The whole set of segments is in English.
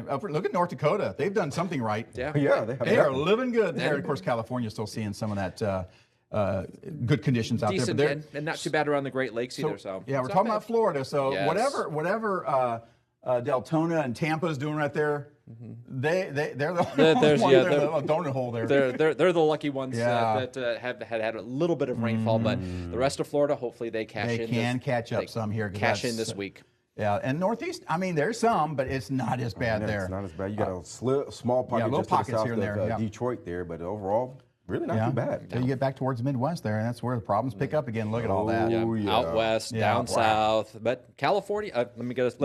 Look at North Dakota. They've done something right. Yeah. They are living good there. And of course, California is still seeing some of that good conditions out Decent, there. But and not too bad around the Great Lakes either. So yeah, we're it's talking not about Florida. So Yes. whatever Deltona and Tampa is doing right there, they're the There's- one, yeah, they're they're- the donut hole there. They're the lucky ones Yeah. that have had a little bit of rainfall, but the rest of Florida, hopefully they cash They in. can catch up they some here. 'Cause Cash in that's- this week. Yeah, and Northeast, I mean, there's some, but it's not as bad Yeah, there. it's not as bad. You got a small pocket little just to the pockets south here and there, of yeah. Detroit there, but overall, really not too bad. Until you get back towards the Midwest there, and that's where the problems pick up again. Look at all that. Oh, yeah. Out west, Yeah, down wow. south, but California. Let me get us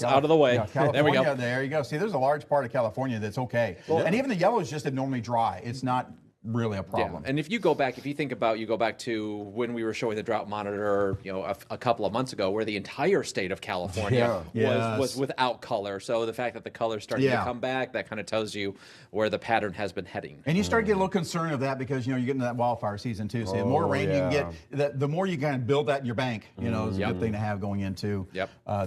Yeah, out of the way. Yeah, There we California, go. there you go. See, there's a large part of California that's okay. And even the yellow is just abnormally dry. It's not really a problem. Yeah. And if you go back to when we were showing the drought monitor, a couple of months ago, where the entire state of California Yeah. was without color. So the fact that the color's starting to Yeah. come back, that kind of tells you where the pattern has been heading. And you start to get a little concerned of that because you get into that wildfire season too. So the more rain you can get, the more you kind of build that in your bank. Is a good thing to have going into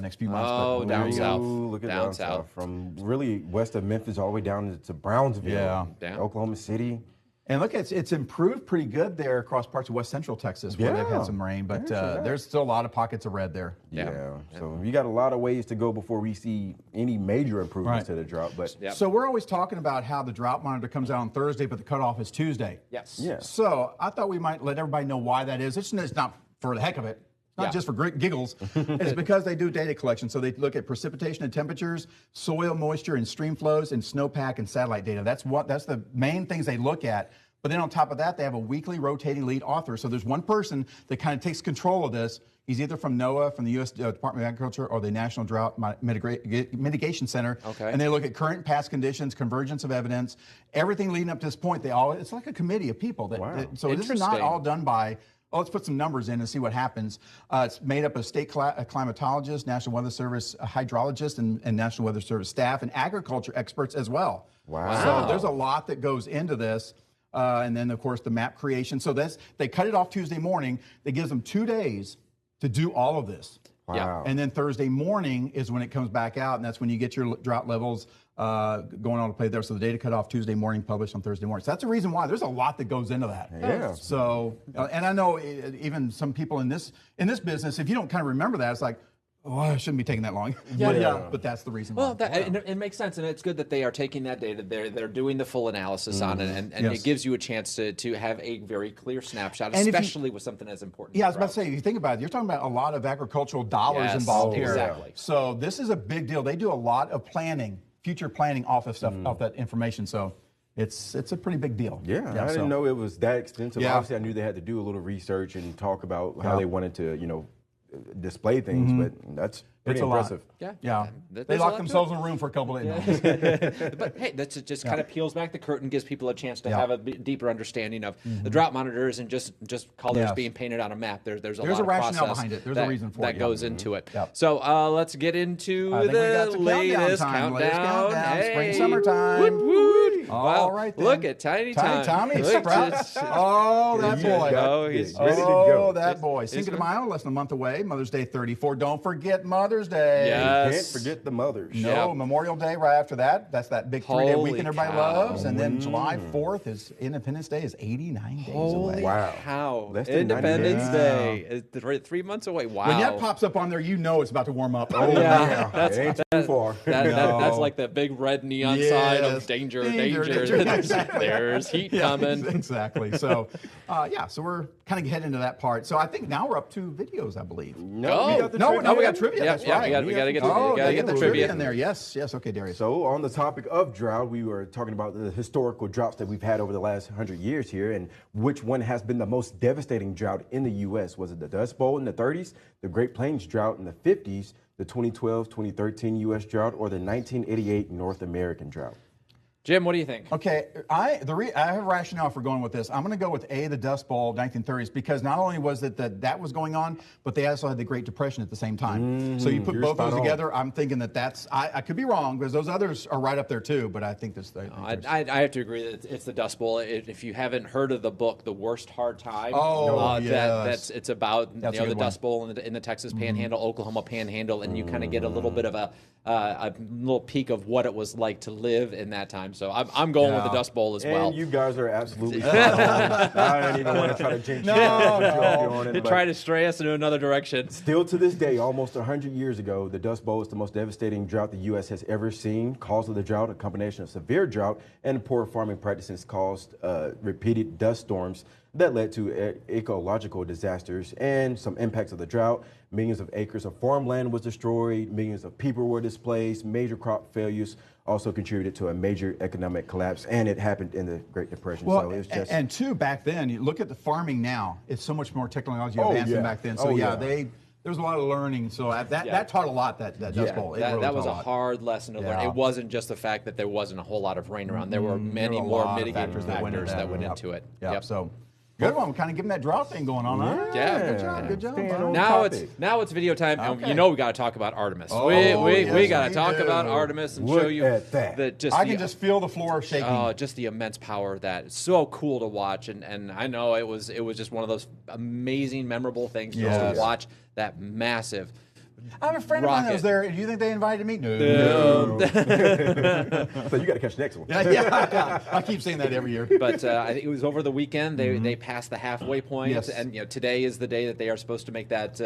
next few months. Oh, But down there you south. go. Ooh, look at Down down south. south. From really west of Memphis all the way down to Brownsville, Yeah. Oklahoma City. And look, it's improved pretty good there across parts of west central Texas where they've had some rain, but there's still a lot of pockets of red there. Yeah. So you got a lot of ways to go before we see any major improvements to the drought. But So we're always talking about how the drought monitor comes out on Thursday, but the cutoff is Tuesday. Yes. Yeah. So I thought we might let everybody know why that is. It's not for the heck of it. It's not just for giggles. It's because they do data collection. So they look at precipitation and temperatures, soil moisture and stream flows, and snowpack and satellite data. That's the main things they look at. But then on top of that, they have a weekly rotating lead author. So there's one person that kind of takes control of this. He's either from NOAA, from the U.S. Department of Agriculture, or the National Drought Mitigation Center. Okay. And they look at current and past conditions, convergence of evidence, everything leading up to this point. It's like a committee of people. So this is not Interesting. all done by, let's put some numbers in and see what happens. It's made up of state climatologists, National Weather Service hydrologists, and National Weather Service staff, and agriculture experts as well. Wow. So there's a lot that goes into this. And then, of course, the map creation. So they cut it off Tuesday morning. That gives them 2 days to do all of this. wow. And then Thursday morning is when it comes back out, and that's when you get your drought levels going on to play there. So the data cut off Tuesday morning, published on Thursday morning. So that's the reason why. There's a lot that goes into that. Yeah. So, and I know even some people in this business, if you don't kind of remember that, it's like, oh, I shouldn't be taking that long. But that's the reason why. Well, and it makes sense, and it's good that they are taking that data. They're doing the full analysis on it, and Yes. it gives you a chance to have a very clear snapshot, And if you- especially with something as important. Yeah, I as was about to say, if you think about it, you're talking about a lot of agricultural dollars Yes, involved here. exactly. So this is a big deal. They do a lot of planning, future planning off of stuff, off that information. So it's a pretty big deal. Yeah, I didn't know it was that extensive. Yeah. Obviously, I knew they had to do a little research and talk about how they wanted to, display things, but that's pretty It's a lot. impressive. Yeah. There's They a lock lot to themselves in a room for a couple of days. But hey, that's just kind of peels back the curtain, gives people a chance to have a deeper understanding of the drought monitor isn't just colors Yes. being painted on a map. There's a There's lot a of rationale process behind it. There's that, a reason for that it. goes into it. Yep. So let's get into I think we got the some countdown latest time. countdown. Spring, Hey, summertime. woot, woot. All Well, right, then. look at Tiny Tommy Look, Sprouts. just- Oh, that You boy. got Oh, it. he's ready to Oh, go. that boy. Cinco de Mayo, less than a month away. Mother's Day 34. Don't forget Mother's Day. Yeah. Can't forget the mothers. No, Yep. Memorial Day right after that. That's that big 3-day Holy weekend everybody cow. loves. And then July 4th is Independence Day is 89 days Holy away. Wow. cow. Less than 90 Independence days. Day. It's 3 months away. Wow. When that pops up on there, you know it's about to warm up. Oh, Yeah. yeah. It ain't too far. That's like the big red neon sign Yes. of danger. Exactly. There's heat Yeah, coming. exactly. So, so we're kind of heading into that part. So I think now we're up to videos, I believe. No, we got the No, trivia. we got trivia. Yeah, That's yeah, right. we got to get Oh, we gotta they get get the trivia trivia in there. Yes, okay, Darius. So on the topic of drought, we were talking about the historical droughts that we've had over the last 100 years here, and which one has been the most devastating drought in the U.S. Was it the Dust Bowl in the 30s, the Great Plains drought in the 50s, the 2012-2013 U.S. drought, or the 1988 North American drought? Jim, what do you think? Okay, I have a rationale for going with this. I'm going to go with the Dust Bowl 1930s, because not only was it that was going on, but they also had the Great Depression at the same time. So you put You're both those spot on. together. I'm thinking that's I could be wrong, because those others are right up there too. But I think this. I have to agree that it's the Dust Bowl. If you haven't heard of the book, The Worst Hard Time, yes. it's about That's a the good Dust Bowl in the Texas Panhandle, Oklahoma Panhandle, and you kind of get a little bit of a little peek of what it was like to live in that time. So I'm going with the Dust Bowl as well. And you guys are absolutely spot on. I don't even want to try to jinx you. Try to stray us in another direction. Still to this day, almost 100 years ago, the Dust Bowl is the most devastating drought the U.S. has ever seen. Cause of the drought, a combination of severe drought and poor farming practices caused repeated dust storms that led to ecological disasters and some impacts of the drought. Millions of acres of farmland was destroyed, millions of people were displaced, major crop failures also contributed to a major economic collapse, and it happened in the Great Depression. Well, so it was just and two, back then, you look at the farming now, it's so much more technology advanced than back then. So there was a lot of learning. So that taught a lot, that Dust Bowl. It really that was taught a lot. hard lesson to learn. It wasn't just the fact that there wasn't a whole lot of rain around. There were many more mitigating factors that went into it. Yep. So good one. Kind of giving that drought thing going on. Huh? Yeah. Good job. Staying bud. on Now topic. it's video time. And Okay. you know we got to talk about Artemis. Oh, we yes, got to we talk do. about Artemis and Look show you at that. just I can just feel the floor shaking. just the immense power of that. It's so cool to watch, and I know it was just one of those amazing, memorable things just Yes. to watch that massive. I have a friend of mine that was rocket. there. Do you think they invited me? No. So you got to catch the next one. Yeah. I keep saying that every year. But I think it was over the weekend. They passed the halfway point, Yes. and today is the day that they are supposed to make that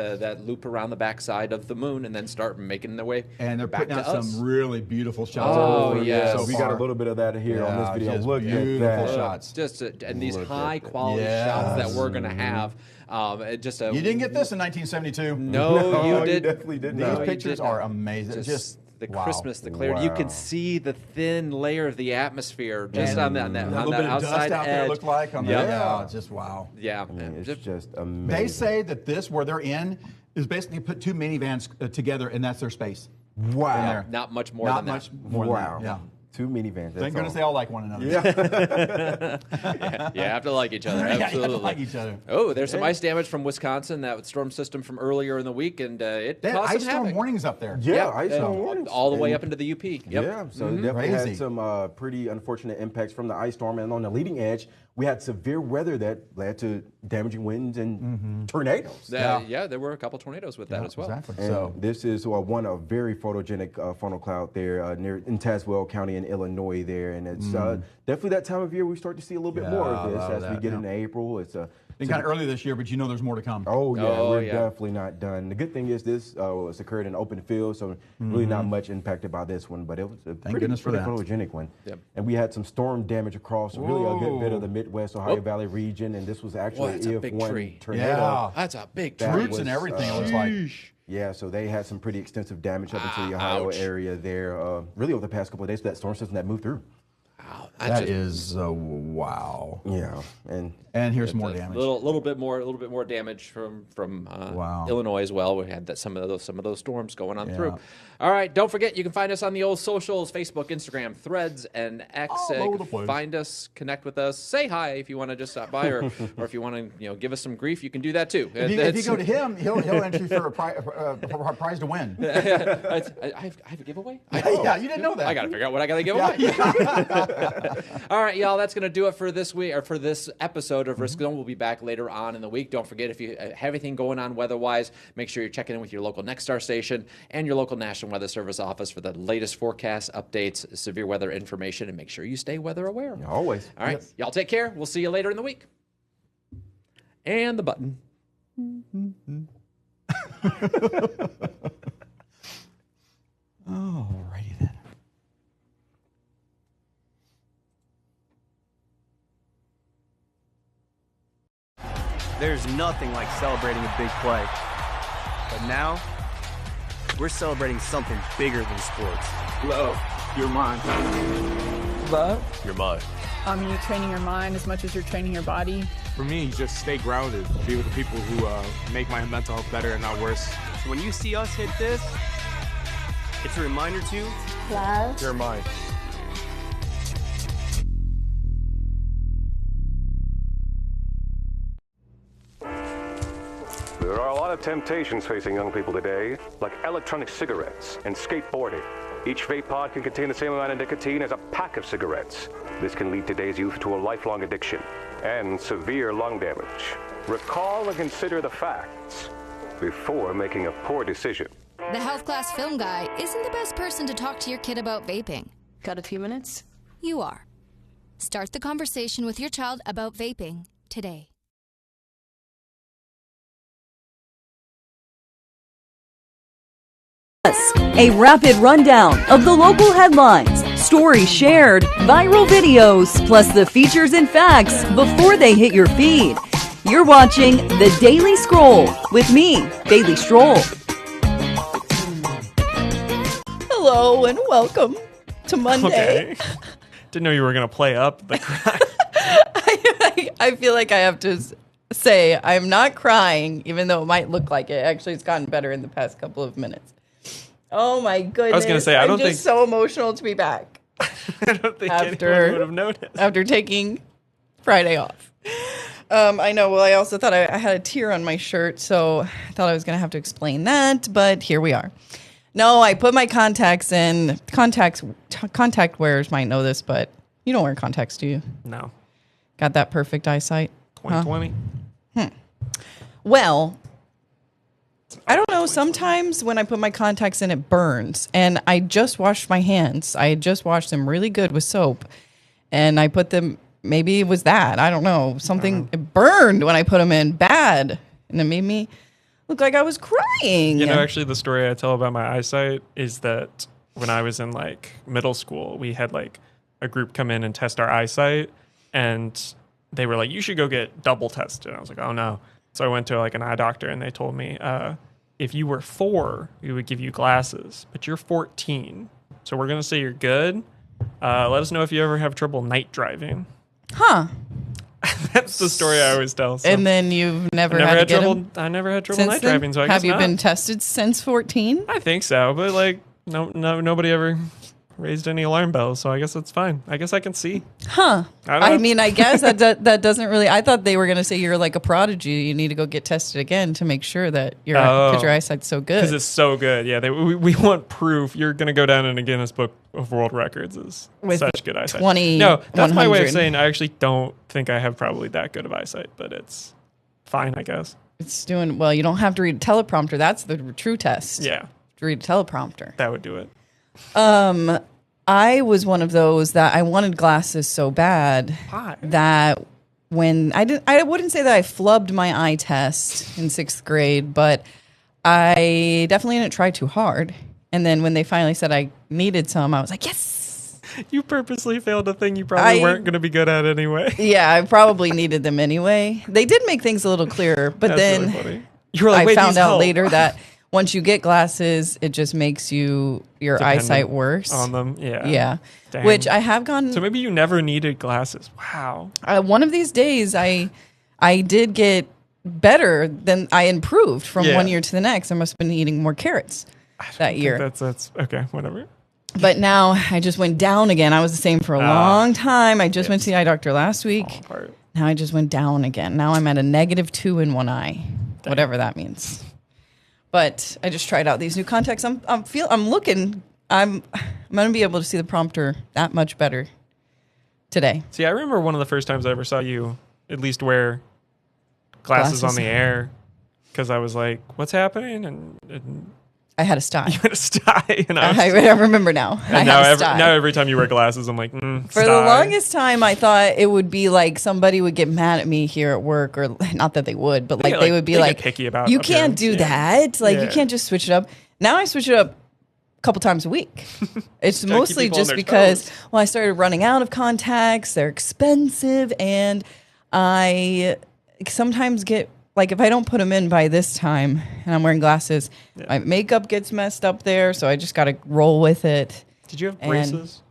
loop around the backside of the moon, and then start making their way. And they're back putting out to us. some really beautiful shots. Oh, over yes. so We got a far. little bit of that here on this Yeah, video. just Look at beautiful that. shots. And these Look at high that. quality shots that Yes. we're gonna have. You didn't get this in 1972. No, you you did. definitely did These not. you pictures did not. are amazing. Just the wow. crispness, the clarity. You can Wow. see the thin layer of the atmosphere just And on that a little bit of outside dust out there edge. looked like on the just wow. Yeah, I mean, it's just- just amazing. They say that this where they're in is basically put two minivans together, and that's their space. wow. there. not much more Not than much that. more Wow. than that. Yeah. Two minivans. Thank That's goodness they all. all like one another. You have to like each other. Yeah, you have Absolutely. to like each other. Oh, there's some ice damage from Wisconsin, that storm system from earlier in the week, and it They had caused ice some storm havoc. warnings up there. Yeah, ice storm warnings. all the way And- up into the UP. Yep. Yeah, so it definitely had Crazy. some pretty unfortunate impacts from the ice storm. And on the leading edge, we had severe weather that led to damaging winds and tornadoes. Yeah, there were a couple tornadoes with that as well. Exactly. And So this is one a very photogenic funnel cloud there near in Tazewell County in Illinois there, and it's definitely that time of year we start to see a little bit more Yeah, of a this lot as of we that, get yeah. into April. It's been kind of early this year, but you know there's more to come. Oh yeah, Oh, we're yeah. definitely not done. The good thing is this was occurred in open field, so really not much impacted by this one, but it was a pretty, goodness for pretty that. photogenic one. Yep. And we had some storm damage across really a good bit Whoa. of the Midwest Ohio Whoop. Valley region, and this was Boy, actually that's a if big one tree. tornado. Yeah. That's a big That tree. Roots and was, everything. It was like Yeah, so they had some pretty extensive damage up into the Ohio Ouch. area there, really over the past couple of days. That storm system that moved through. Wow, that is wow. Yeah, And here's more damage. little bit more damage from Wow. Illinois as well. We had some of those storms going on through. Yeah. All right, don't forget you can find us on the old socials: Facebook, Instagram, Threads, and X. All over the place. Find us, connect with us, say hi if you want to just stop by, or if you want to give us some grief, you can do that too. If you go to him, he'll enter you for a prize to win. I have a giveaway. Yeah, you didn't know that. I got to figure out what I got to give away. All right, y'all, that's going to do it for this week, or for this episode of Risk Zone. We'll be back later on in the week. Don't forget, if you have anything going on weather-wise, make sure you're checking in with your local Nexstar station and your local National Weather Service office for the latest forecasts, updates, severe weather information, and make sure you stay weather aware. always. All right, y'all take care. We'll see you later in the week. And the button. Alrighty then. There's nothing like celebrating a big play. But now, we're celebrating something bigger than sports. Love, your mind. Love? Your mind. You're training your mind as much as you're training your body. For me, just stay grounded. Be with the people who make my mental health better and not worse. So when you see us hit this, it's a reminder to Love, your mind. temptations facing young people today, like electronic cigarettes and skateboarding. Each vape pod can contain the same amount of nicotine as a pack of cigarettes. This can lead today's youth to a lifelong addiction and severe lung damage. Recall and consider the facts before making a poor decision. The health class film guy isn't the best person to talk to your kid about vaping. Got a few minutes? You are. Start the conversation with your child about vaping today. A rapid rundown of the local headlines, stories shared, viral videos, plus the features and facts before they hit your feed. You're watching The Daily Scroll with me, Bailey Stroll. Hello and welcome to Monday. Okay. Didn't know you were going to play up the cry. I feel like I have to say I'm not crying, even though it might look like it. Actually, it's gotten better in the past couple of minutes. Oh my goodness. I was going to say, I'm just so emotional to be back. I don't think anyone would have noticed. After taking Friday off. I know. Well, I also thought I had a tear on my shirt, so I thought I was going to have to explain that, but here we are. No, I put my contacts in. Contact wearers might know this, but you don't wear contacts, do you? No. Got that perfect eyesight? 2020. Huh? Well, I don't know. Sometimes when I put my contacts in, it burns. And I just washed my hands. I had just washed them really good with soap. And I put them, maybe it was that. I don't know. Something, it burned when I put them in bad. And it made me look like I was crying. You know, actually, the story I tell about my eyesight is that when I was in like middle school, we had like a group come in and test our eyesight. And they were like, you should go get double tested. I was like, oh no. So I went to like an eye doctor and they told me, if you were 4, we would give you glasses, but you're 14. So we're going to say you're good. Let us know if you ever have trouble night driving. Huh. That's the story I always tell. So. And then you've never had trouble. I never had trouble night driving. So I have guess you not. been tested since 14? I think so, but like nobody ever raised any alarm bells, so I guess it's fine. I guess I can see. Huh. I mean, I guess that doesn't really... I thought they were going to say you're like a prodigy. You need to go get tested again to make sure that because your eyesight's so good. Because it's so good. Yeah, we want proof. You're going to go down in a Guinness Book of World Records as such good eyesight. No, that's my way of saying I actually don't think I have probably that good of eyesight, but it's fine, I guess. It's doing... Well, you don't have to read a teleprompter. That's the true test. Yeah. To read a teleprompter. That would do it. I was one of those that I wanted glasses so bad that when I wouldn't say that I flubbed my eye test in 6th grade, but I definitely didn't try too hard. And then when they finally said I needed some, I was like, yes. You purposely failed a thing you probably weren't going to be good at anyway. Yeah, I probably needed them anyway. They did make things a little clearer, but then really funny. You were like, I found out later that once you get glasses, it just makes your eyesight worse. On them, yeah. Yeah. Dang. Which I have gone... So maybe you never needed glasses. Wow. One of these days, I did get better than... I improved from one year to the next. I must have been eating more carrots that year. That's okay, whatever. But now I just went down again. I was the same for a long time. I just went to the eye doctor last week. Now I just went down again. Now I'm at a -2 in one eye. Dang. Whatever that means. But I just tried out these new contacts. I'm looking. I'm going to be able to see the prompter that much better today. See, I remember one of the first times I ever saw you at least wear glasses on the air, because I was like, "What's happening?" And I had a sty. You had a sty, and I remember now. And now every time you wear glasses, I'm like, For the longest time, I thought it would be like somebody would get mad at me here at work, or not that they would, but like they would be like, picky about you can't do that. Like you can't just switch it up. Now I switch it up a couple times a week. It's mostly just because, I started running out of contacts. They're expensive, and I sometimes get... Like, if I don't put them in by this time and I'm wearing glasses, my makeup gets messed up there, so I just got to roll with it. Did you have braces?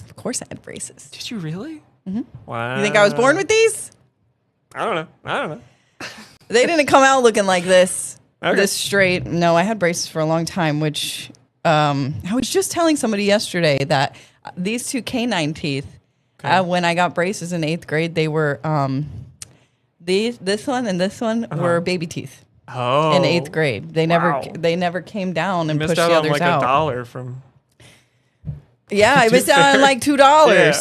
Of course I had braces. Did you really? Mm-hmm. Wow. You think I was born with these? I don't know. They didn't come out looking like this, this straight. No, I had braces for a long time, which I was just telling somebody yesterday that these two canine teeth, when I got braces in 8th grade, they were... this one and this one were baby teeth. Oh, in 8th grade. They never came down and missed pushed out the on others like out. $1 from. Yeah, I missed out on like $2 Yeah.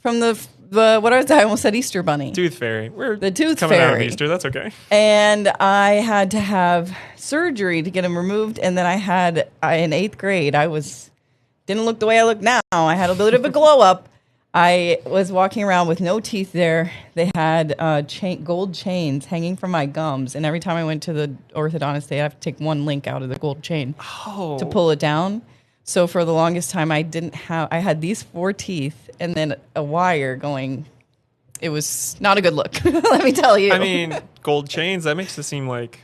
from the what was I almost said Easter Bunny. Tooth Fairy. We're the Tooth coming Fairy. out of Easter. That's okay. And I had to have surgery to get them removed. And then in 8th grade, didn't look the way I look now. I had a bit of a glow up. I was walking around with no teeth there. They had gold chains hanging from my gums. And every time I went to the orthodontist, they have to take one link out of the gold chain to pull it down. So for the longest time, I had these 4 teeth and then a wire going. It was not a good look, let me tell you. I mean, gold chains, that makes it seem like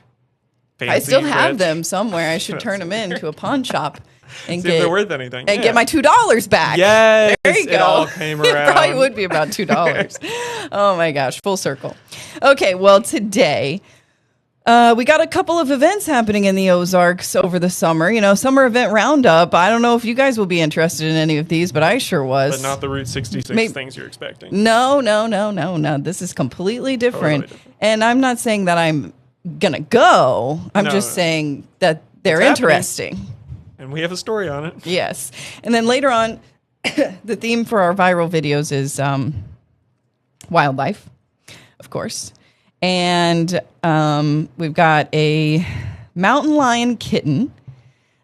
fancy. I still have rich. them somewhere. I should turn them into a pawn shop and See if they're worth anything. And get my $2 back. Yes, there you go. It all came It around. probably would be about $2. Oh my gosh, full circle. Okay, well today we got a couple of events happening in the Ozarks over the summer. Summer event roundup. I don't know if you guys will be interested in any of these, but I sure was. But not the Route 66 things you're expecting. No. This is completely different. And I'm not saying that I'm going to go. I'm just saying that they're interesting. And we have a story on it. Yes. And then later on, the theme for our viral videos is wildlife, of course. And we've got a mountain lion kitten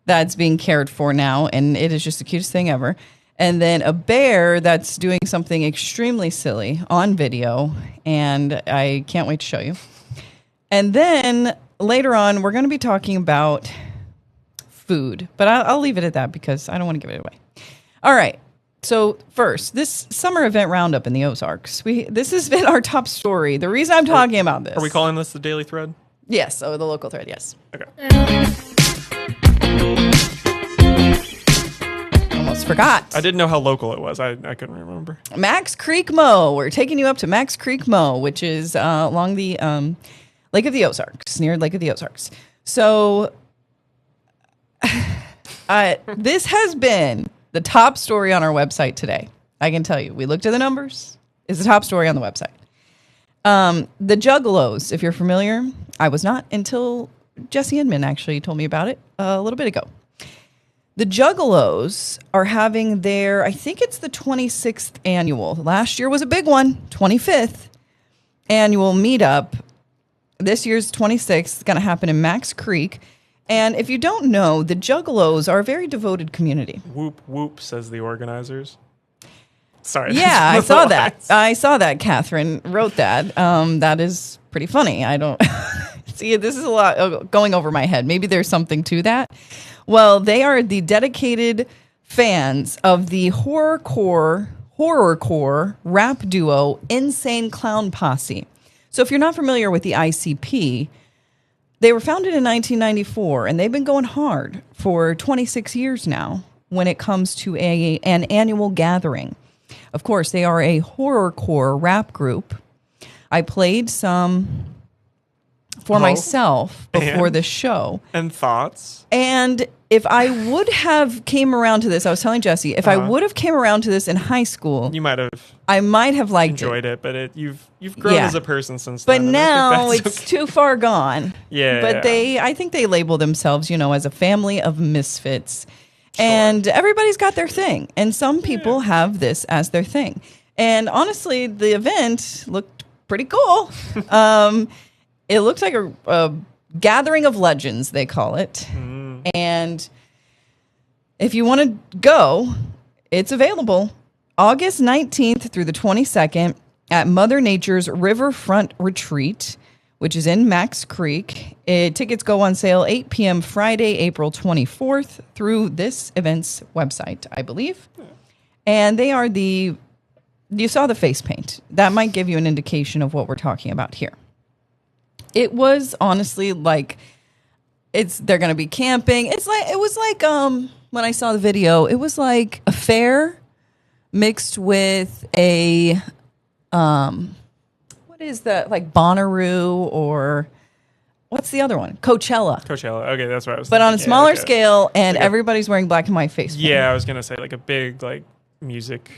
that's being cared for now, and it is just the cutest thing ever. And then a bear that's doing something extremely silly on video, and I can't wait to show you. And then later on, we're going to be talking about food, but I'll leave it at that because I don't want to give it away. All right. So first, this summer event roundup in the Ozarks. This has been our top story. The reason I'm talking about this. Are we calling this the Daily Thread? Yes. Oh, the local thread. Yes. Okay. Almost forgot. I didn't know how local it was. I couldn't remember. Max Creek Mo. We're taking you up to Max Creek Mo, which is along the Lake of the Ozarks, near Lake of the Ozarks. So this has been the top story on our website today. I can tell you. We looked at the numbers. It's the top story on the website. The Juggalos, if you're familiar, I was not until Jesse Inman actually told me about it a little bit ago. The Juggalos are having I think it's the 26th annual. Last year was a big one, 25th annual meetup. This year's 26th, going to happen in Max Creek. And if you don't know, the Juggalos are a very devoted community. Whoop, whoop, says the organizers. Sorry. Yeah, I saw that. I saw that. Catherine wrote that. That is pretty funny. I don't see. This is a lot going over my head. Maybe there's something to that. Well, they are the dedicated fans of the horrorcore rap duo Insane Clown Posse. So if you're not familiar with the ICP, they were founded in 1994, and they've been going hard for 26 years now when it comes to an annual gathering. Of course, they are a horrorcore rap group. I played some for myself before the show. And thoughts? And if I would have came around to this, I was telling Jesse, if I would have came around to this in high school, I might have liked enjoyed it. But you've grown as a person since but then. But now it's too far gone. Yeah. But I think they label themselves, as a family of misfits. Sure. And everybody's got their thing. And some people have this as their thing. And honestly, the event looked pretty cool. It looks like a gathering of legends, they call it. And if you want to go, it's available August 19th through the 22nd at Mother Nature's Riverfront Retreat, which is in Max Creek. Tickets go on sale 8 p.m. Friday, April 24th through this event's website, I believe. And they are you saw the face paint. That might give you an indication of what we're talking about here. It was honestly like they're going to be camping. It was like when I saw the video, it was like a fair mixed with a what is that, like Bonnaroo, or what's the other one? Coachella. Okay, that's what I was But thinking. on a smaller scale, and everybody's wearing black and white face paint. Yeah, I was going to say like a big music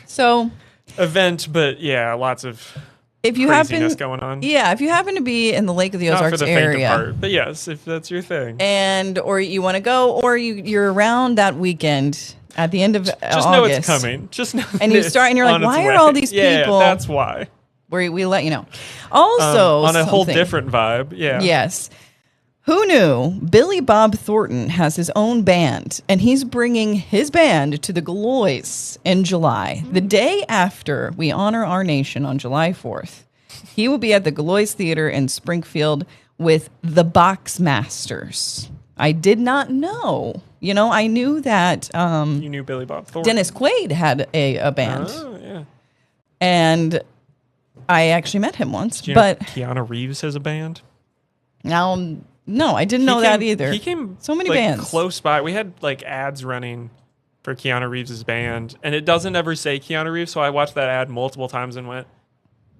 event, but yeah, lots of if you craziness happen, going on. Yeah, if you happen to be in the Lake of the Not Ozarks for the faint of area, heart, but yes, if that's your thing, or you want to go, or you're around that weekend at the end of just August, know it's coming. Just know and you start, and you're like, why are all these people? Yeah, that's why. We let you know. Also, on a whole something. different vibe. Yeah. Yes. Who knew Billy Bob Thornton has his own band, and he's bringing his band to the Galois in July, the day after we honor our nation on July 4th. He will be at the Galois Theater in Springfield with the Boxmasters. I did not know. You know, I knew that You knew Billy Bob Thornton. Dennis Quaid had a band. Oh, yeah. And I actually met him once. Do you but know Keanu Reeves has a band? Now, no, I didn't know that either. He came so many like, bands close by. We had like ads running for Keanu Reeves' band, and it doesn't ever say Keanu Reeves, so I watched that ad multiple times and went,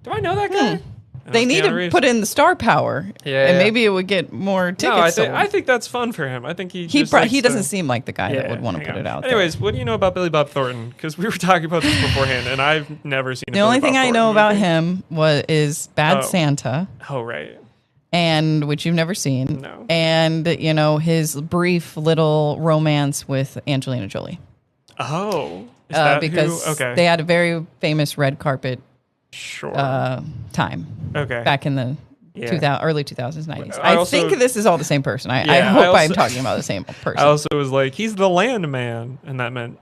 do I know that guy? And They it was need Keanu to Reeves. put in the star power, Yeah, and yeah. maybe it would get more tickets. No, I sold. think that's fun for him. I think he He doesn't seem like the guy that would want to hang put on. it out. Anyways, what do you know about Billy Bob Thornton? Because we were talking about this beforehand, and I've never seen. The only thing I know about him is Bad Oh. Santa. Oh right. And which you've never seen. No. And his brief little romance with Angelina Jolie. Oh. Is that because who? Okay. they had a very famous red carpet time. Okay. Back in the Yeah. early 2000s, 90s. I I also- think this is all the same person. I Yeah, hope I I'm also- talking about the same person. I also was like, he's the landman, and that meant.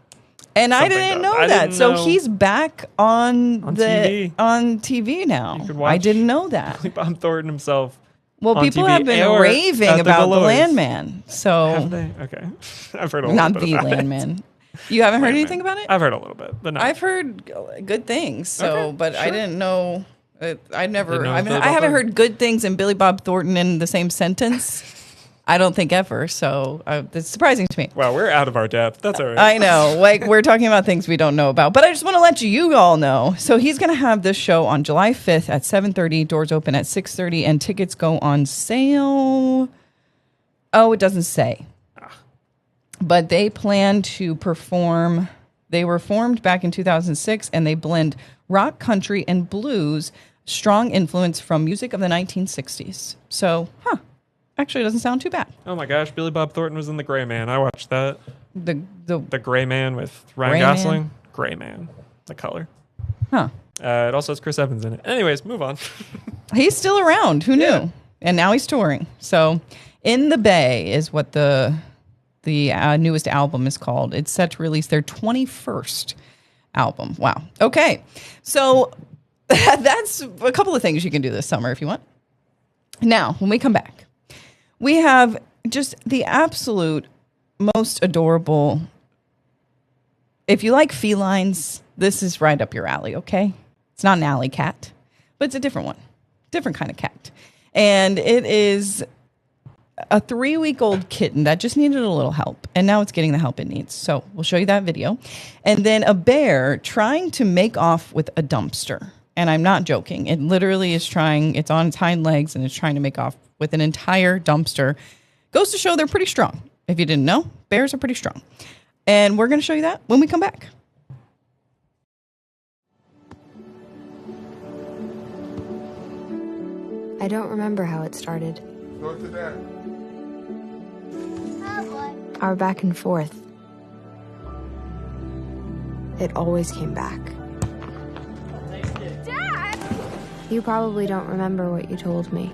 And I something didn't dumb. know I that. didn't So know he's back on TV. on TV now. You could I watch didn't know that. Billy Bob Thornton himself. Well, on people TV have been or raving at about the Galois. Landman. So Have they? Okay. I've heard a little not bit the about it. Landman. You haven't heard anything about it? I've heard a little bit, but no. I've heard good things. So, Okay, but I sure. didn't know. I Didn't know it was Billy I Bob haven't Thornton. heard good things and Billy Bob Thornton in the same sentence. I don't think ever. So it's surprising to me. Wow, we're out of our depth. That's all right. I know. Like, we're talking about things we don't know about. But I just want to let you all know. So he's going to have this show on July 5th at 7:30. Doors open at 6:30. And tickets go on sale. Oh, it doesn't say. But they plan to perform. They were formed back in 2006. And they blend rock, country, and blues. Strong influence from music of the 1960s. So, actually, it doesn't sound too bad. Oh my gosh, Billy Bob Thornton was in The Gray Man. I watched that. The Gray Man with Ryan Gray Gosling. Man? Gray Man, the color. Huh. It also has Chris Evans in it. Anyways, move on. He's still around. Who knew? And now he's touring. So, In the Bay is what the newest album is called. It's set to release their 21st album. Wow. Okay. So that's a couple of things you can do this summer if you want. Now, when we come back, we have just the absolute most adorable. If you like felines, this is right up your alley, okay? It's not an alley cat, but it's a different one. Different kind of cat. And it is a 3-week-old kitten that just needed a little help. And now it's getting the help it needs. So we'll show you that video. And then a bear trying to make off with a dumpster. And I'm not joking. It literally is trying, it's on its hind legs and it's trying to make off with an entire dumpster. Goes to show they're pretty strong. If you didn't know, bears are pretty strong. And we're going to show you that when we come back. I don't remember how it started. Go to that. Our back and forth. It always came back. Dad! You probably don't remember what you told me,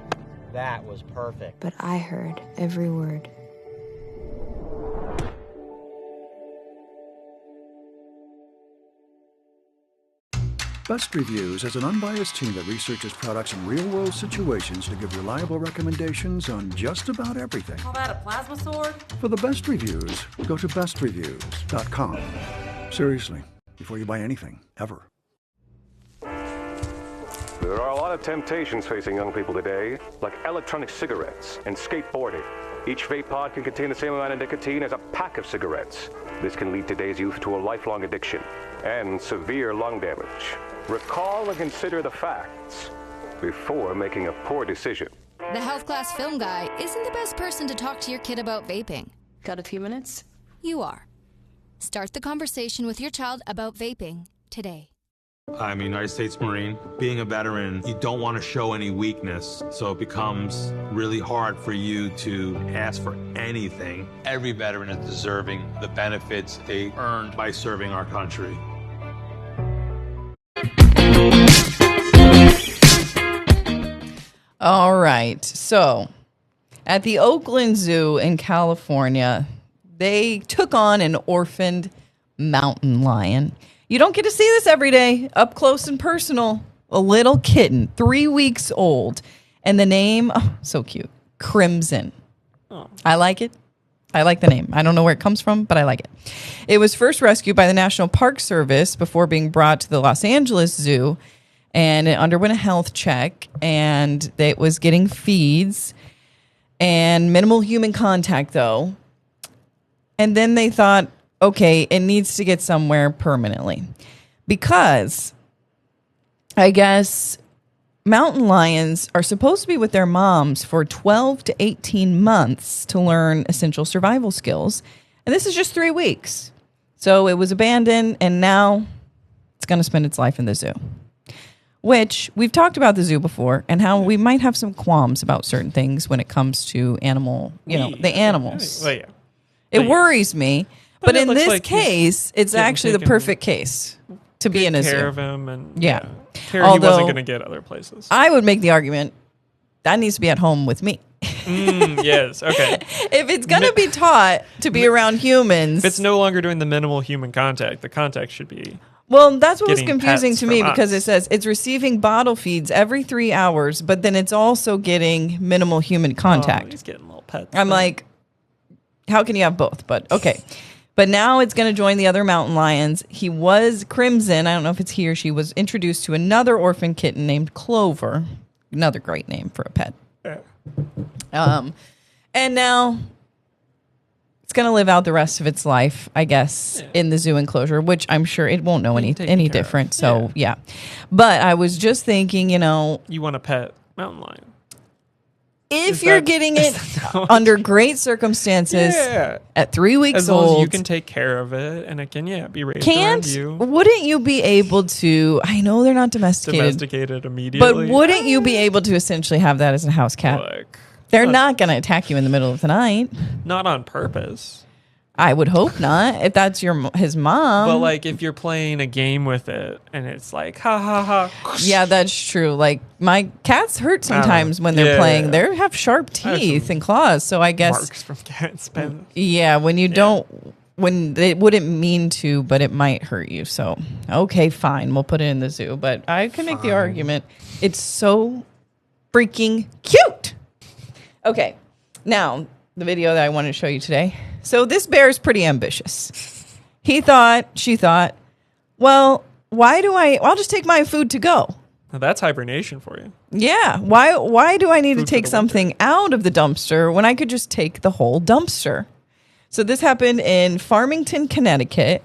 That was perfect. but I heard every word. Best Reviews is an unbiased team that researches products in real-world situations to give reliable recommendations on just about everything. Call that a plasma sword? For the best reviews, go to bestreviews.com. Seriously, before you buy anything, ever. There are a lot of temptations facing young people today, like electronic cigarettes and skateboarding. Each vape pod can contain the same amount of nicotine as a pack of cigarettes. This can lead today's youth to a lifelong addiction and severe lung damage. Recall and consider the facts before making a poor decision. The health class film guy isn't the best person to talk to your kid about vaping. Got a few minutes? You are. Start the conversation with your child about vaping today. I'm a United States Marine. Being a veteran, you don't want to show any weakness, so it becomes really hard for you to ask for anything. Every veteran is deserving the benefits they earned by serving our country. All right. So, at the Oakland Zoo in California, they took on an orphaned mountain lion. You don't get to see this every day, up close and personal. A little kitten, 3 weeks old. And the name, oh, so cute, Crimson. Oh. I like it. I like the name. I don't know where it comes from, but I like it. It was first rescued by the National Park Service before being brought to the Los Angeles Zoo. And it underwent a health check, and it was getting feeds and minimal human contact, though. And then they thought, okay, it needs to get somewhere permanently. Because I guess mountain lions are supposed to be with their moms for 12 to 18 months to learn essential survival skills. And this is just 3 weeks. So it was abandoned, and now it's going to spend its life in the zoo. Which we've talked about the zoo before and how we might have some qualms about certain things when it comes to the animals. Well, yeah. It worries me. But in this like case, it's actually the perfect case to be in a zoo. Take care of him and yeah. Care he wasn't going to get other places. I would make the argument that needs to be at home with me. Yes, okay. If it's going to be taught to be around humans. If it's no longer doing the minimal human contact, the contact should be... Well, that's what was confusing to me us. because it says it's receiving bottle feeds every 3 hours, but then it's also getting minimal human contact. Oh, he's getting little pets. I'm like, how can you have both? But okay. But now it's going to join the other mountain lions. He was Crimson. I don't know if it's he or she was introduced to another orphan kitten named Clover. Another great name for a pet. Yeah. And now it's going to live out the rest of its life, I guess, in the zoo enclosure, which I'm sure it won't know any different. So, yeah. But I was just thinking, you want a pet mountain lion. If you're getting it under great circumstances at 3 weeks as long old. as you can take care of it and it can, be raised around you. Wouldn't you be able to, I know they're not domesticated. Domesticated immediately. But wouldn't you be able to essentially have that as a house cat? They're not going to attack you in the middle of the night. Not on purpose. I would hope not, if that's his mom. But like if you're playing a game with it and it's like, ha ha ha. Yeah, that's true. Like my cats hurt sometimes when they're playing. They have sharp teeth and claws. So I guess. Marks from cats. Yeah, when you don't, when they wouldn't mean to, but it might hurt you. So, okay, fine. We'll put it in the zoo. But I can make the argument. It's so freaking cute. Okay, now the video that I wanted to show you today. So this bear is pretty ambitious. She thought, well, I'll just take my food to go. Now that's hibernation for you. Yeah. Why do I need to take something out of the dumpster when I could just take the whole dumpster? So this happened in Farmington, Connecticut.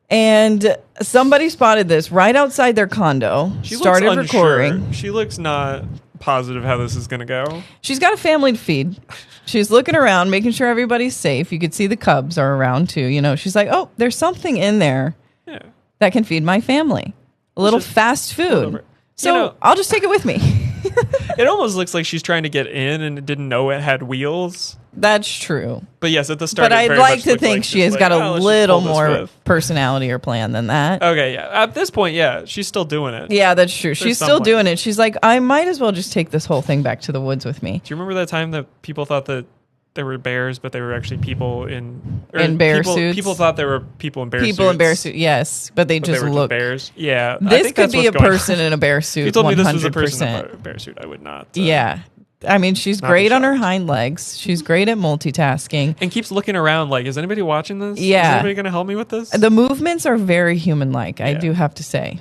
And somebody spotted this right outside their condo. She started looks recording. unsure. She looks not positive how this is going to go. She's got a family to feed. She's looking around, making sure everybody's safe. You could see the cubs are around too. She's like, oh, there's something in there that can feed my family. A little fast food. So I'll just take it with me. It almost looks like she's trying to get in and didn't know it had wheels. That's true. But yes, at the start, but I'd like to think she has got a little more personality or plan than that. Okay, yeah. At this point, she's still doing it. Yeah, that's true. She's still doing it. She's like, I might as well just take this whole thing back to the woods with me. Do you remember that time that people thought that there were bears, but they were actually people in bear suits? People thought there were people in bear suits. People in bear suits, yes, but they just look bears. Yeah, this could be a person in a bear suit. If you told me this was a person in a bear suit, I would not. Yeah. I mean, she's great on her hind legs. She's great at multitasking. And keeps looking around like, is anybody watching this? Yeah. Is anybody going to help me with this? The movements are very human-like, I do have to say.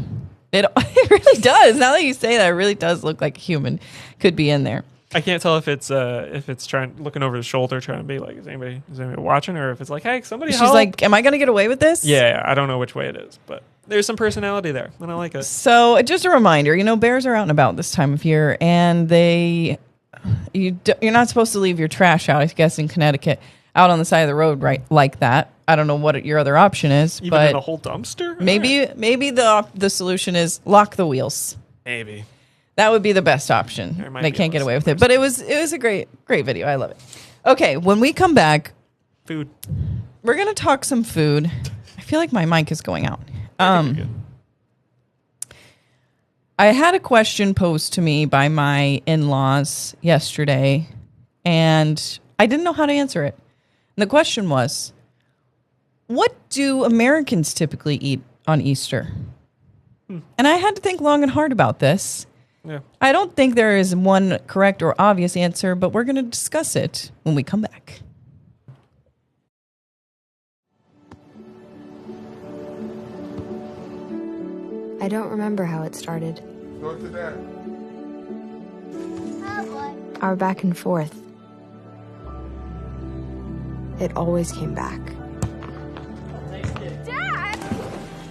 It really does. Now that you say that, it really does look like a human could be in there. I can't tell if it's looking over the shoulder trying to be like, is anybody watching, or if it's like, hey, somebody help. She's like, am I going to get away with this? Yeah, I don't know which way it is, but there's some personality there, and I like it. So just a reminder, bears are out and about this time of year, and you're not supposed to leave your trash out, I guess, in Connecticut, out on the side of the road, right, like that. I don't know what your other option is, Even but in a whole dumpster? maybe the solution is lock the wheels. Maybe. That would be the best option. They can't get away with it. But it was a great video. I love it. Okay, when we come back, food. We're going to talk some food. I feel like my mic is going out. I had a question posed to me by my in-laws yesterday, and I didn't know how to answer it. And the question was, what do Americans typically eat on Easter? And I had to think long and hard about this. Yeah. I don't think there is one correct or obvious answer, but we're going to discuss it when we come back. I don't remember how it started. Go to that. Our back and forth. It always came back. Dad!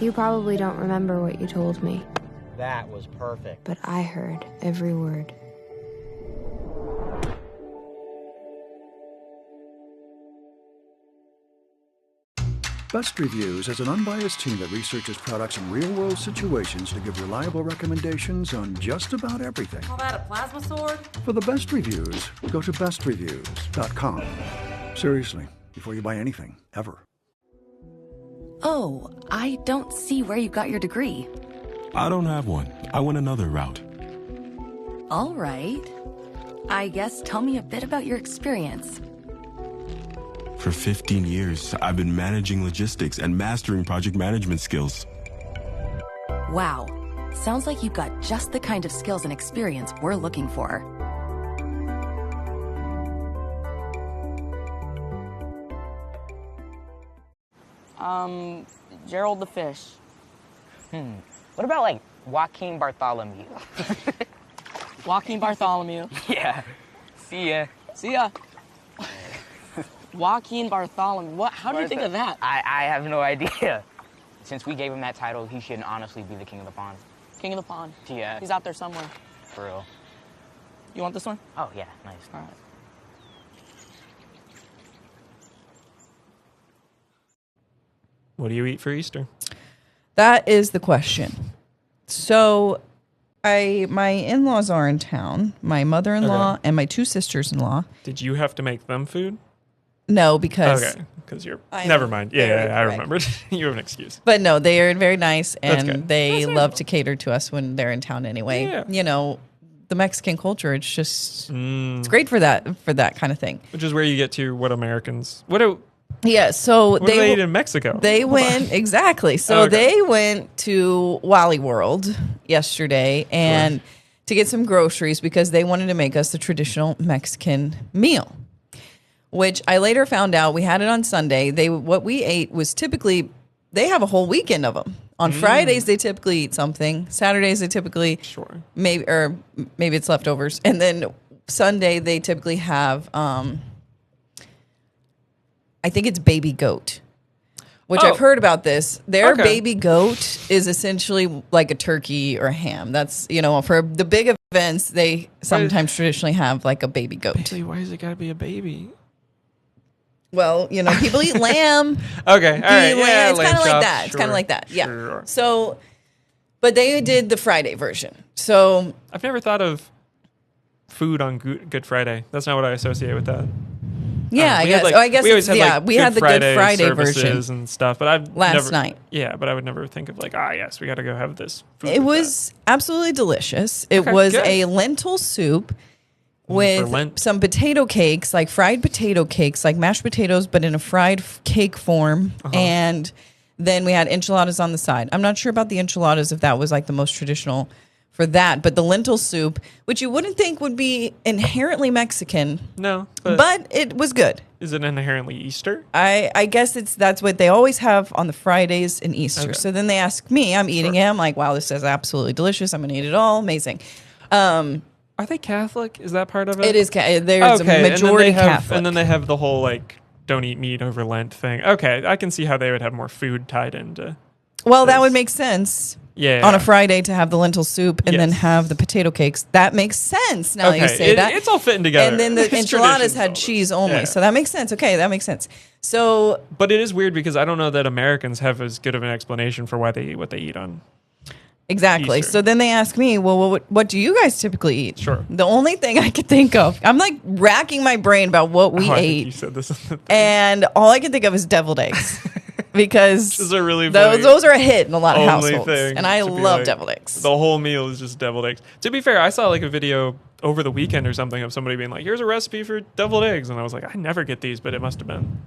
You probably don't remember what you told me, That was perfect. but I heard every word. Best Reviews is an unbiased team that researches products in real-world situations to give reliable recommendations on just about everything. Call that a plasma sword? For the best reviews, go to bestreviews.com. Seriously, before you buy anything, ever. Oh, I don't see where you got your degree. I don't have one. I went another route. All right. I guess tell me a bit about your experience. For 15 years, I've been managing logistics and mastering project management skills. Wow. Sounds like you've got just the kind of skills and experience we're looking for. Gerald the Fish. What about like Joaquin Bartholomew? Joaquin Bartholomew. Yeah. See ya. See ya. Joaquin Bartholomew. What? How do you think of that? I have no idea. Since we gave him that title, he should honestly be the king of the pond. King of the pond. Yeah. He's out there somewhere. For real. You want this one? Oh, yeah. Nice. All right. What do you eat for Easter? That is the question. So, my in-laws are in town. My mother-in-law and my two sisters-in-law. Did you have to make them food? No, because you're. I'm Never mind. Yeah, very I correct. remembered. You have an excuse. But no, they are very nice, That's and good. they love to cater to us when they're in town anyway. Yeah. You know, the Mexican culture, it's just it's great for that kind of thing. Which is where you get to what Americans. Yeah, so what do they eat in Mexico? They Hold went on. exactly. So they went to Wally World yesterday and to get some groceries because they wanted to make us the traditional Mexican meal. Which I later found out we had it on Sunday. What we ate was typically they have a whole weekend of them. On Fridays they typically eat something. Saturdays they typically maybe it's leftovers, and then Sunday they typically have I think it's baby goat, which I've heard about this. Their baby goat is essentially like a turkey or a ham. That's, for the big events, they sometimes traditionally have like a baby goat. Why has it got to be a baby? Well, people eat lamb. Okay, all right. Yeah, it's kind lamb of like chops, that. It's kind of sure, like that. Yeah. sure. So, but they did the Friday version. So I've never thought of food on Good Friday. That's not what I associate with that. Yeah, I guess. We always had we had the Good Friday services version and stuff, but I've last night. Yeah, but I would never think of yes, we got to go have this. Food It was absolutely delicious. It was good. a lentil soup with some potato cakes, like fried potato cakes, like mashed potatoes, but in a fried cake form. And then we had enchiladas on the side. I'm not sure about the enchiladas, if that was like the most traditional for that, but the lentil soup, which you wouldn't think would be inherently Mexican. No, but it was good. Is it inherently Easter? I guess that's what they always have on the Fridays in Easter. Okay. So then they ask me, I'm eating it. I'm like, wow, this is absolutely delicious. I'm going to eat it all. Amazing. Are they Catholic? Is that part of it? It is. There's a majority Catholic. And then they have the whole don't eat meat over Lent thing. Okay, I can see how they would have more food tied into. Well, that would make sense. Yeah. on a Friday to have the lentil soup and then have the potato cakes. That makes sense now that you say that. It's all fitting together. And then the It's enchiladas traditions, had all this. cheese only. Yeah. So that makes sense. Okay, that makes sense. So, But it is weird because I don't know that Americans have as good of an explanation for why they eat what they eat on. exactly. Easter. So then they ask me, well, what do you guys typically eat? Sure. The only thing I could think of, I'm like racking my brain about what we I think ate. you said this. And all I can think of is deviled eggs. Because Those are really those are a hit in a lot of only households. thing And I to be love like, deviled eggs. The whole meal is just deviled eggs. To be fair, I saw like a video over the weekend or something of somebody being like, "Here's a recipe for deviled eggs," and I was like, "I never get these, but it must have been."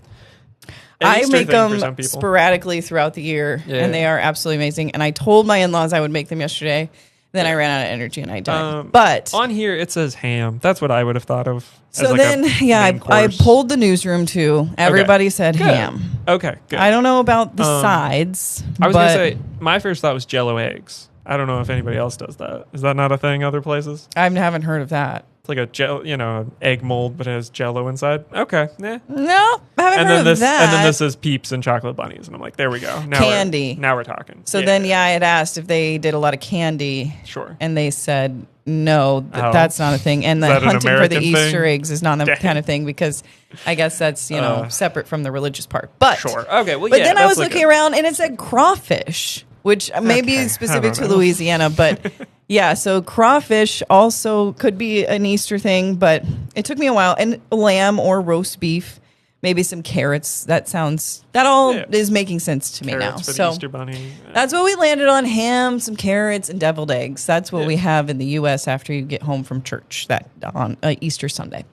An I Easter make thing for some them people. sporadically throughout the year, Yeah. and they are absolutely amazing. And I told my in-laws I would make them yesterday. Then I ran out of energy and I died. But on here it says ham. That's what I would have thought of. so as like then, a yeah, main I course. pulled the newsroom too. Everybody said Good. ham. Okay, good. I don't know about the Um, sides. I was but gonna say my first thought was Jello eggs. I don't know if anybody else does that. Is that not a thing other places? I haven't heard of that. It's like a egg mold, but it has Jello inside. Okay, yeah. No, I haven't And heard then of this, that. and then this is Peeps and chocolate bunnies, and I'm like, there we go. Now Candy. Now we're talking. So then, I had asked if they did a lot of candy. Sure. And they said no, Oh. that's not a thing. And Is the that an hunting for the American Easter thing? eggs is not that Dang. kind of thing because I guess that's Uh, separate from the religious part. But Sure. Okay. Well, but yeah, then I that's was like looking around and it said crawfish, which may be Okay, I specific don't to know. Louisiana, but yeah. So crawfish also could be an Easter thing, but it took me a while. And lamb or roast beef. Maybe some carrots. That all is making sense to me now. Carrots for the So Easter bunny. that's what we landed on: ham, some carrots, and deviled eggs. That's what we have in the U.S. after you get home from church that on Easter Sunday.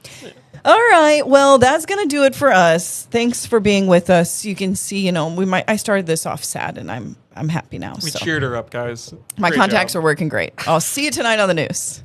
All right, well, that's gonna do it for us. Thanks for being with us. You can see, I started this off sad, and I'm happy now. We So cheered her up, guys. my Great contacts job. are working great. I'll see you tonight on the news.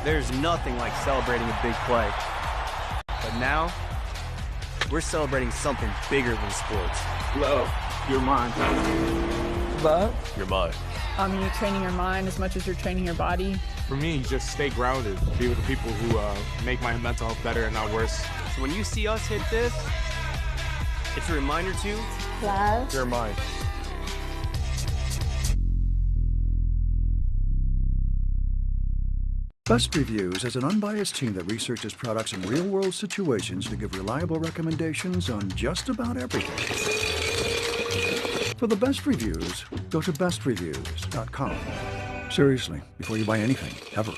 There's nothing like celebrating a big play. But now, we're celebrating something bigger than sports. Love, you're mine. Love? You're mine. You're training your mind as much as you're training your body. For me, just stay grounded. Be with the people who make my mental health better and not worse. So when you see us hit this, it's a reminder to Love. You're mine. Best Reviews is an unbiased team that researches products in real-world situations to give reliable recommendations on just about everything. For the best reviews, go to bestreviews.com. Seriously, before you buy anything, ever.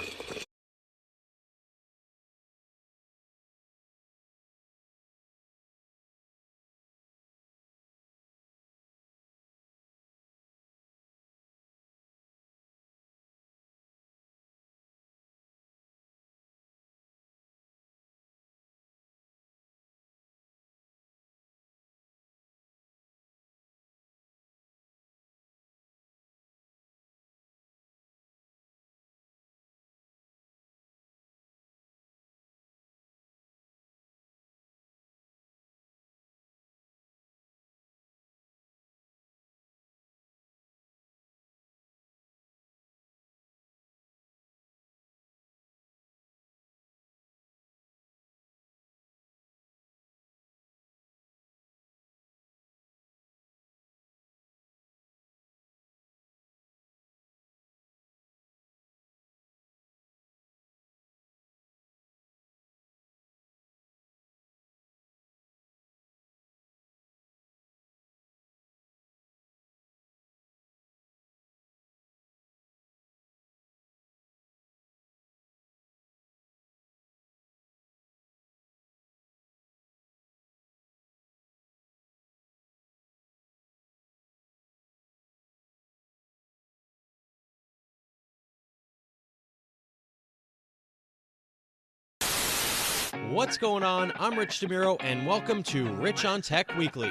What's going on? I'm Rich DeMiro, and welcome to Rich on Tech Weekly.